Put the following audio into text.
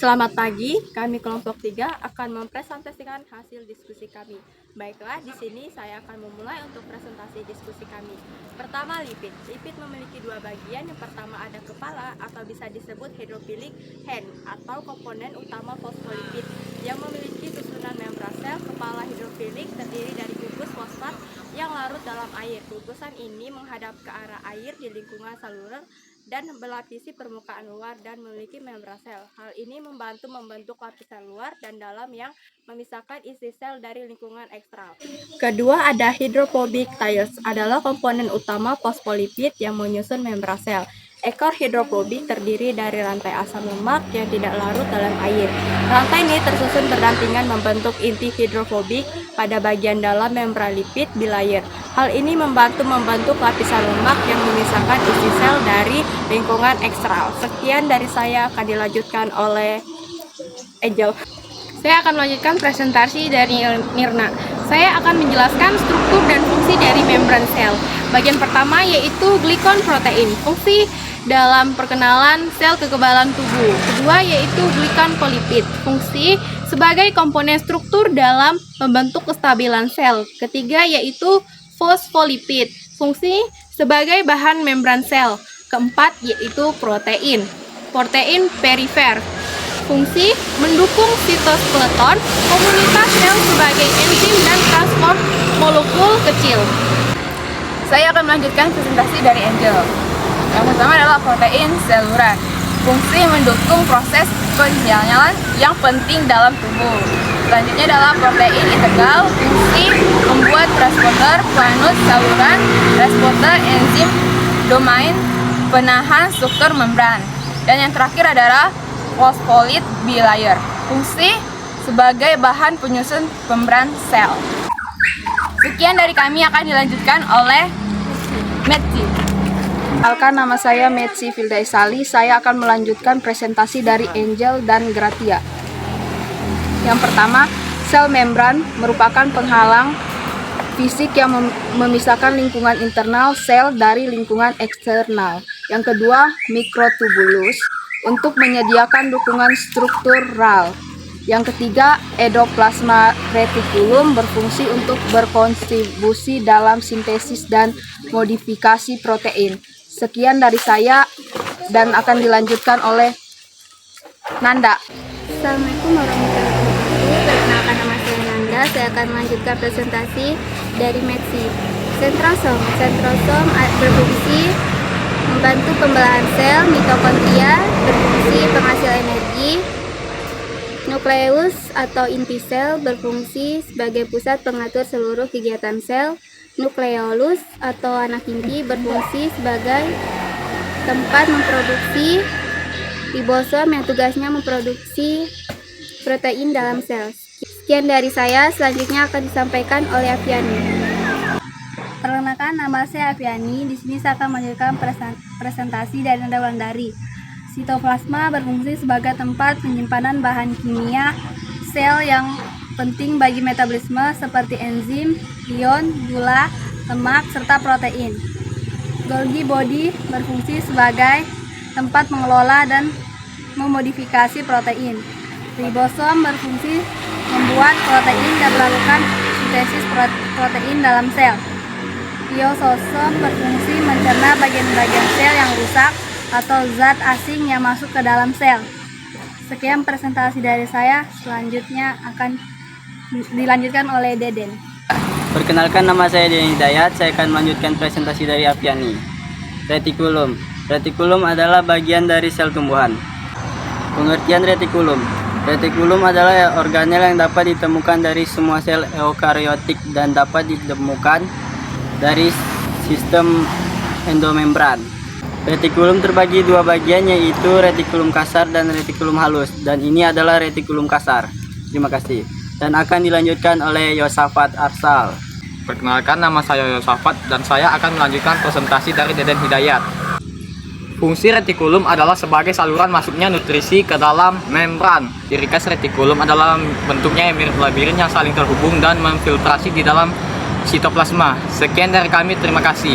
Selamat pagi, kami kelompok 3 akan mempresentasikan hasil diskusi kami. Baiklah, di sini saya akan memulai untuk presentasi diskusi kami. Pertama, lipid. Lipid memiliki dua bagian. Yang pertama ada kepala atau bisa disebut hidrofilik hand atau komponen utama fosfolipid yang memiliki susunan membran sel. Kepala hidrofilik terdiri dari gugus fosfat yang larut dalam air. Gugusan ini menghadap ke arah air di lingkungan salurer dan melapisi permukaan luar dan memiliki membran sel. Hal ini membantu membentuk lapisan luar dan dalam yang memisahkan isi sel dari lingkungan eksternal. Kedua ada hydrophobic tiles, adalah komponen utama fosfolipid yang menyusun membran sel. Ekor hidrofobik terdiri dari rantai asam lemak yang tidak larut dalam air. Rantai ini tersusun berdampingan membentuk inti hidrofobik pada bagian dalam membran lipid bilayer. Hal ini membantu membentuk lapisan lemak yang memisahkan isi sel dari lingkungan eksternal. Sekian dari saya, akan dilanjutkan oleh Angel. Saya akan melanjutkan presentasi dari Nirna. Saya akan menjelaskan struktur dan fungsi dari membran sel. Bagian pertama yaitu glikon protein, fungsi dalam perkenalan sel kekebalan tubuh. Kedua yaitu glicopolipid, fungsi sebagai komponen struktur dalam membentuk kestabilan sel. Ketiga yaitu fosfolipid, fungsi sebagai bahan membran sel. Keempat yaitu protein perifer, fungsi mendukung sitoskeleton, komunitas sel sebagai enzim dan transport molekul kecil. Saya akan melanjutkan presentasi dari Angel. Yang pertama adalah protein seluler, fungsi mendukung proses penjalan yang penting dalam tubuh. Selanjutnya adalah protein integral, fungsi membuat transporter planus saluran, transporter enzim domain penahan struktur membran. Dan yang terakhir adalah fosfolipid bilayer, fungsi sebagai bahan penyusun membran sel. Sekian dari kami, akan dilanjutkan oleh Metsi. Perkenalkan, nama saya Metsi Fildaisali. Saya akan melanjutkan presentasi dari Angel dan Gratia. Yang pertama, sel membran merupakan penghalang fisik yang memisahkan lingkungan internal sel dari lingkungan eksternal. Yang kedua, mikrotubulus untuk menyediakan dukungan struktural. Yang ketiga, endoplasma retikulum berfungsi untuk berkontribusi dalam sintesis dan modifikasi protein. Sekian dari saya dan akan dilanjutkan oleh Nanda. Assalamualaikum warahmatullahi wabarakatuh. Perkenalkan, nama saya Nanda. Saya akan melanjutkan presentasi dari Metsi. Sentrosom berfungsi membantu pembelahan sel. Mitokondria berfungsi penghasil energi. Nukleus atau inti sel berfungsi sebagai pusat pengatur seluruh kegiatan sel. Nukleolus atau anak inti berfungsi sebagai tempat memproduksi ribosom yang tugasnya memproduksi protein dalam sel. Sekian dari saya, selanjutnya akan disampaikan oleh Afiani. Perkenalkan, nama saya Afiani. Di sini saya akan melanjutkan presentasi dari Nanda Wulandari. Sitoplasma berfungsi sebagai tempat penyimpanan bahan kimia sel yang penting bagi metabolisme seperti enzim, ion, gula, lemak, serta protein. Golgi body berfungsi sebagai tempat mengelola dan memodifikasi protein. Ribosom berfungsi membuat protein dan melakukan sintesis protein dalam sel. Lyososom berfungsi mencerna bagian-bagian sel yang rusak atau zat asing yang masuk ke dalam sel. Sekian presentasi dari saya, selanjutnya akan dilanjutkan oleh Deden. Perkenalkan, nama saya Deden Hidayat. Saya akan melanjutkan presentasi dari Afiani. Retikulum. Retikulum adalah bagian dari sel tumbuhan. Pengertian retikulum. Retikulum adalah organel yang dapat ditemukan dari semua sel eukariotik dan dapat ditemukan dari sistem endomembran. Retikulum terbagi dua bagian, yaitu retikulum kasar dan retikulum halus, dan ini adalah retikulum kasar. Terima kasih. Dan akan dilanjutkan oleh Yosafat Arsal. Perkenalkan, nama saya Yosafat dan saya akan melanjutkan presentasi dari Deden Hidayat. Fungsi retikulum adalah sebagai saluran masuknya nutrisi ke dalam membran. Ciri khas retikulum adalah bentuknya yang mirip labirin yang saling terhubung dan memfiltrasi di dalam sitoplasma. Sekian dari kami, terima kasih.